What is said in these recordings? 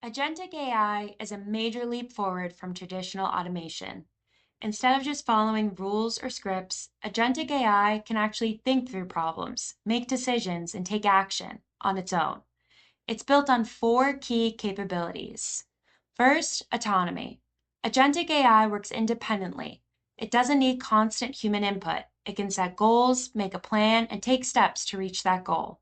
Agentic AI is a major leap forward from traditional automation. Instead of just following rules or scripts, Agentic AI can actually think through problems, make decisions, and take action on its own. It's built on four key capabilities. First, autonomy. Agentic AI works independently. It doesn't need constant human input. It can set goals, make a plan, and take steps to reach that goal.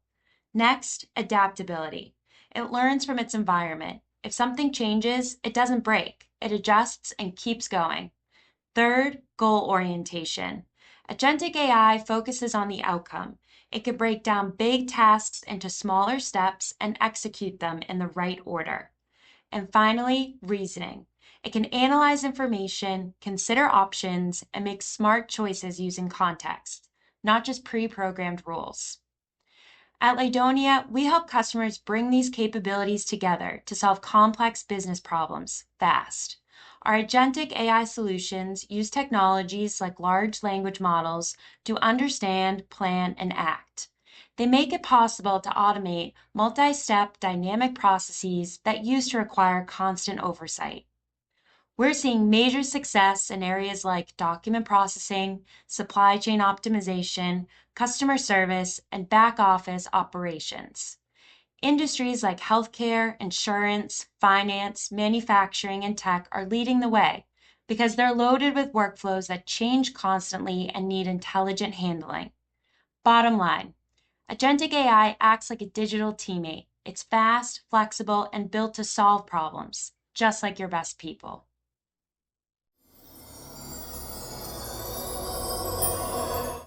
Next, adaptability. It learns from its environment. If something changes, it doesn't break. It adjusts and keeps going. Third, goal orientation. Agentic AI focuses on the outcome. It can break down big tasks into smaller steps and execute them in the right order. And finally, reasoning. It can analyze information, consider options, and make smart choices using context, not just pre-programmed rules. At Lydonia, we help customers bring these capabilities together to solve complex business problems fast. Our agentic AI solutions use technologies like large language models to understand, plan, and act. They make it possible to automate multi-step dynamic processes that used to require constant oversight. We're seeing major success in areas like document processing, supply chain optimization, customer service, and back office operations. Industries like healthcare, insurance, finance, manufacturing, and tech are leading the way because they're loaded with workflows that change constantly and need intelligent handling. Bottom line, Agentic AI acts like a digital teammate. It's fast, flexible, and built to solve problems, just like your best people.